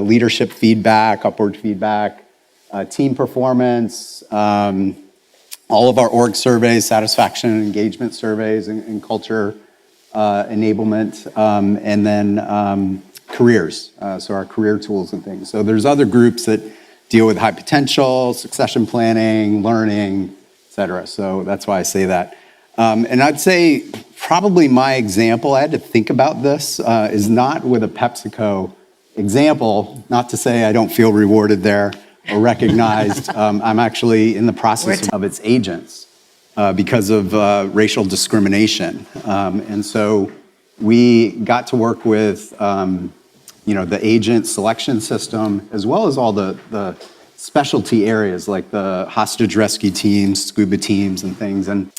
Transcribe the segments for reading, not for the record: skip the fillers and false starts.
leadership feedback, upward feedback, team performance, all of our org surveys, satisfaction and engagement surveys, and culture enablement, and then careers, so our career tools and things. So there's other groups that deal with high potential, succession planning, learning, et cetera. So that's why I say that. And I'd say probably my example, I had to think about this, is not with a PepsiCo example, not to say I don't feel rewarded there or recognized. I'm actually in the process of its agents because of racial discrimination. And so we got to work with the agent selection system, as well as all the specialty areas like the hostage rescue teams, scuba teams, and things. And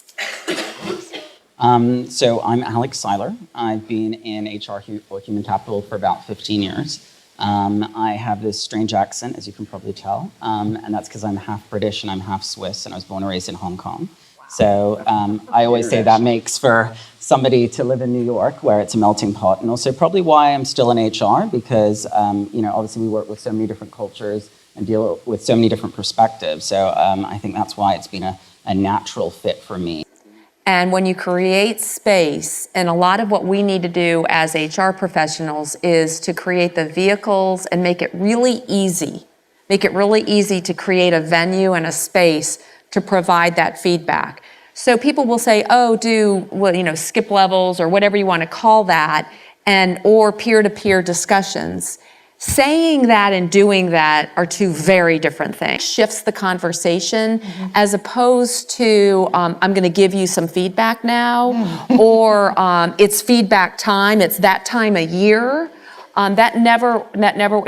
so I'm Alex Seiler. I've been in HR or human capital for about 15 years. I have this strange accent, as you can probably tell, and that's because I'm half British and I'm half Swiss, and I was born and raised in Hong Kong. Wow. So I always say that makes for somebody to live in New York, where it's a melting pot, and also probably why I'm still in HR, because obviously we work with so many different cultures and deal with so many different perspectives. So I think that's why it's been a natural fit for me. And when you create space, and a lot of what we need to do as HR professionals is to create the vehicles and make it really easy. Make it really easy to create a venue and a space to provide that feedback. So people will say, oh, skip levels or whatever you want to call that, or peer-to-peer discussions. Saying that and doing that are two very different things. Shifts the conversation as opposed to, I'm going to give you some feedback now, or it's feedback time, it's that time of year. That never,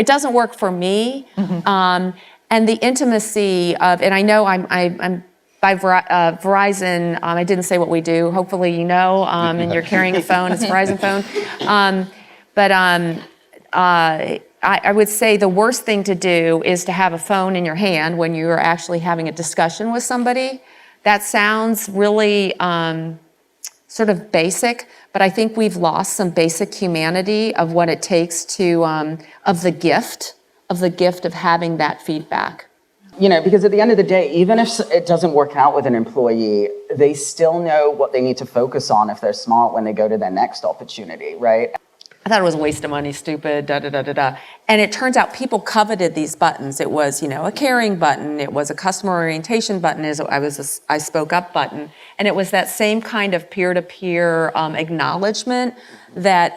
it doesn't work for me. And the intimacy of, and I know I'm by Verizon, I didn't say what we do, hopefully you know, and you're carrying a phone, it's a Verizon phone. I would say the worst thing to do is to have a phone in your hand when you're actually having a discussion with somebody. That sounds really sort of basic, but I think we've lost some basic humanity of what it takes to, of the gift of having that feedback. Because at the end of the day, even if it doesn't work out with an employee, they still know what they need to focus on if they're smart when they go to their next opportunity, right? I thought it was a waste of money, stupid, da-da-da-da-da. And it turns out people coveted these buttons. It was, a caring button. It was a customer orientation button. I spoke up button. And it was that same kind of peer-to-peer acknowledgement that,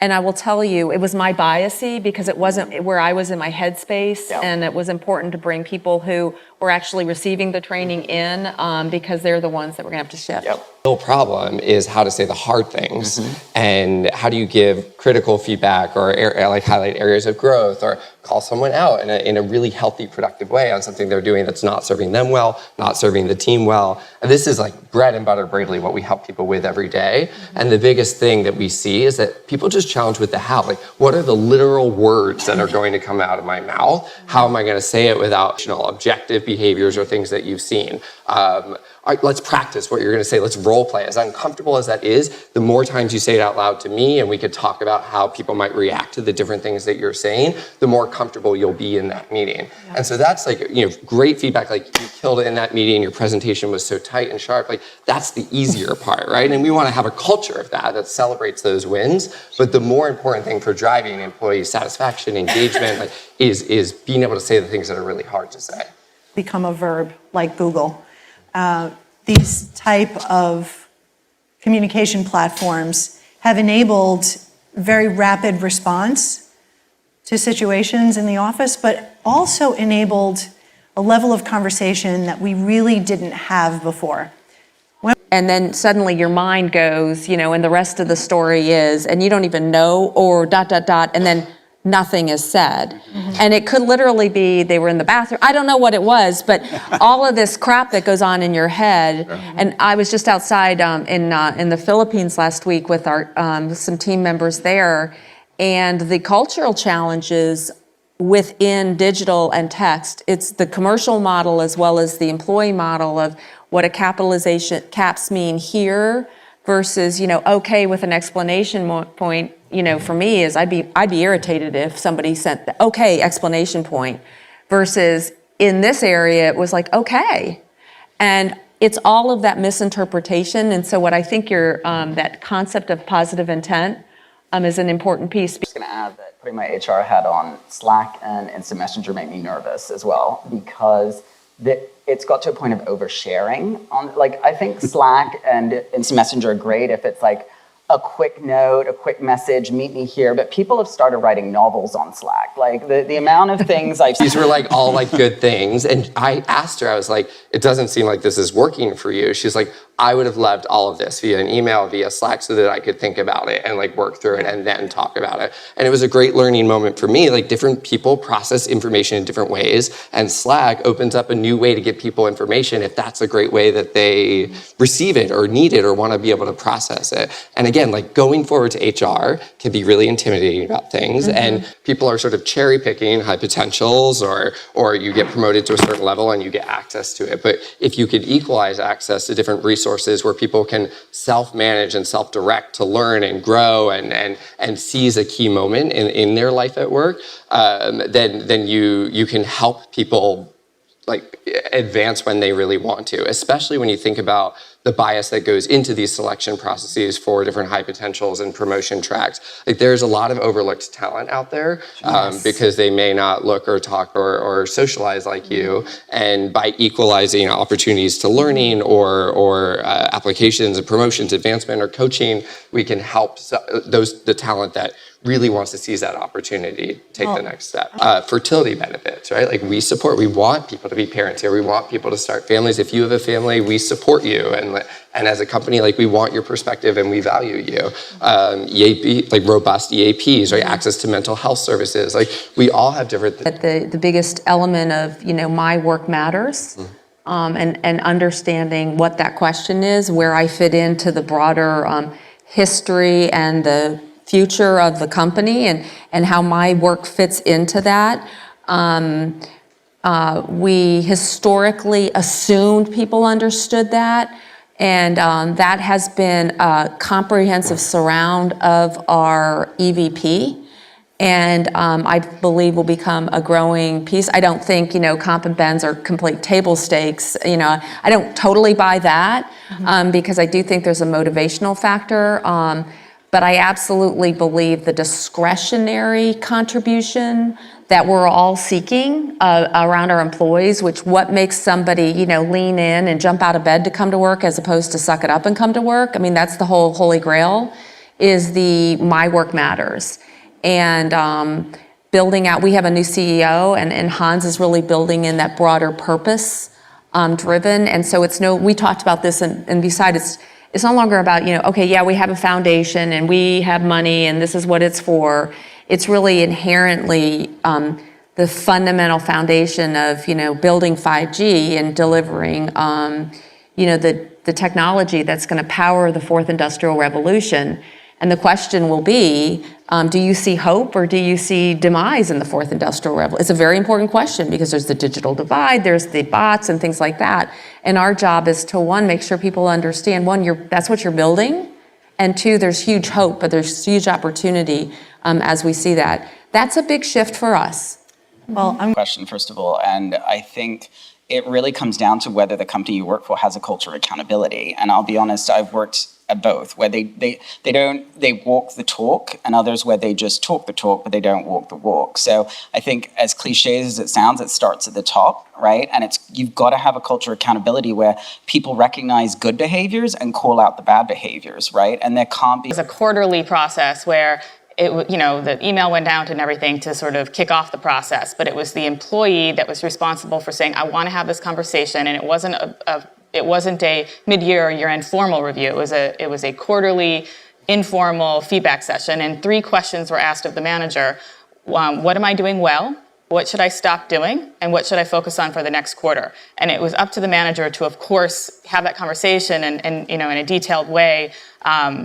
and I will tell you, it was my biasy because it wasn't where I was in my headspace. Yep. And it was important to bring people who were actually receiving the training in because they're the ones that we're gonna have to shift. Yep. The real problem is how to say the hard things and how do you give critical feedback or highlight areas of growth or call someone out in a really healthy, productive way on something they're doing that's not serving them well, not serving the team well. And this is like bread and butter, Bradley, what we help people with every day. And the biggest thing that we see is that people just challenge with the how. Like, what are the literal words that are going to come out of my mouth? How am I going to say it without objective behaviors or things that you've seen? All right, let's practice what you're going to say. Let's role play. As uncomfortable as that is, the more times you say it out loud to me and we could talk about how people might react to the different things that you're saying, the more comfortable you'll be in that meeting. Yeah. And so that's great feedback. Like, you killed it in that meeting. Your presentation was so tight and sharp. Like, that's the easier part, right? And we want to have a culture of that celebrates those wins. But the more important thing for driving employee satisfaction, engagement, is being able to say the things that are really hard to say. Become a verb like Google. These type of communication platforms have enabled very rapid response to situations in the office, but also enabled a level of conversation that we really didn't have before. And then suddenly your mind goes, and the rest of the story is, and you don't even know, or ... and then nothing is said. And it could literally be they were in the bathroom. I don't know what it was, but all of this crap that goes on in your head. And I was just outside in the Philippines last week with some team members there, and the cultural challenges within digital and text. It's the commercial model as well as the employee model of what a caps mean here versus, okay with an explanation point, for me is I'd be irritated if somebody sent the okay explanation point versus in this area, it was like, okay. And it's all of that misinterpretation. And so what I think that concept of positive intent is an important piece. I'm just going to add that putting my HR hat on, Slack and Instant Messenger make me nervous as well, because it's got to a point of oversharing. I think Slack and Instant Messenger are great if it's like a quick note, a quick message, meet me here, but people have started writing novels on Slack. Like the amount of things I've These were like all like good things. And I asked her, I was like, it doesn't seem like this is working for you. She's like, I would have loved all of this via an email, via Slack, so that I could think about it and like work through it and then talk about it. And it was a great learning moment for me. Like different people process information in different ways, and Slack opens up a new way to give people information if that's a great way that they receive it or need it or want to be able to process it. And again, like going forward to HR can be really intimidating about things, and people are sort of cherry picking high potentials, or you get promoted to a certain level and you get access to it. But if you could equalize access to different resources where people can self-manage and self-direct to learn and grow and seize a key moment in their life at work, then you can help people like advance when they really want to, especially when you think about the bias that goes into these selection processes for different high potentials and promotion tracks. Like there's a lot of overlooked talent out there because they may not look or talk or socialize like you. And by equalizing opportunities to learning or applications and promotions, advancement or coaching, we can help the talent that really wants to seize that opportunity, take the next step. Fertility benefits, right? Like we want people to be parents here. We want people to start families. If you have a family, we support you. And as a company, like we want your perspective and we value you. EAP, like robust EAPs, right? Access to mental health services. Like we all have different things. The biggest element of, my work matters. And understanding what that question is, where I fit into the broader history and the future of the company and how my work fits into that. We historically assumed people understood that, and that has been a comprehensive surround of our EVP, and I believe will become a growing piece. I don't think, comp and bens are complete table stakes. I don't totally buy that because I do think there's a motivational factor. But I absolutely believe the discretionary contribution that we're all seeking around our employees, what makes somebody, lean in and jump out of bed to come to work as opposed to suck it up and come to work. I mean, that's the whole holy grail, is my work matters. And building out, we have a new CEO and Hans is really building in that broader purpose driven. And so we talked about this and besides it's no longer about, we have a foundation and we have money and this is what it's for. It's really inherently the fundamental foundation of, building 5G and delivering, the technology that's going to power the fourth industrial revolution. And the question will be, do you see hope or do you see demise in the fourth industrial revolution? It's a very important question because there's the digital divide, there's the bots and things like that. And our job is to, one, make sure people understand, one, that's what you're building, and two, there's huge hope, but there's huge opportunity as we see that. That's a big shift for us. Well, question, first of all, and I think it really comes down to whether the company you work for has a culture of accountability. And I'll be honest, I've worked at both, where they walk the talk, and others where they just talk the talk, but they don't walk the walk. So I think, as cliche as it sounds, it starts at the top, right? And you've got to have a culture of accountability where people recognize good behaviors and call out the bad behaviors, right? And there can't be... It was a quarterly process where the email went out and everything to sort of kick off the process, but it was the employee that was responsible for saying, I want to have this conversation, and it wasn't a mid-year or year-end formal review. It was a quarterly informal feedback session, and 3 questions were asked of the manager. What am I doing well? what should I stop doing and what should I focus on for the next quarter? And it was up to the manager to, of course, have that conversation and in a detailed way,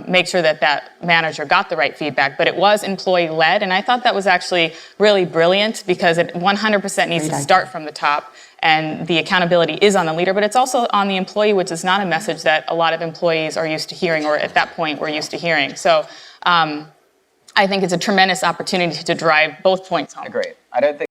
make sure that that manager got the right feedback. But it was employee-led, and I thought that was actually really brilliant because it 100% needs to start from the top, and the accountability is on the leader, but it's also on the employee, which is not a message that a lot of employees are used to hearing, or at that point were used to hearing. So I think it's a tremendous opportunity to drive both points home. Great. I don't think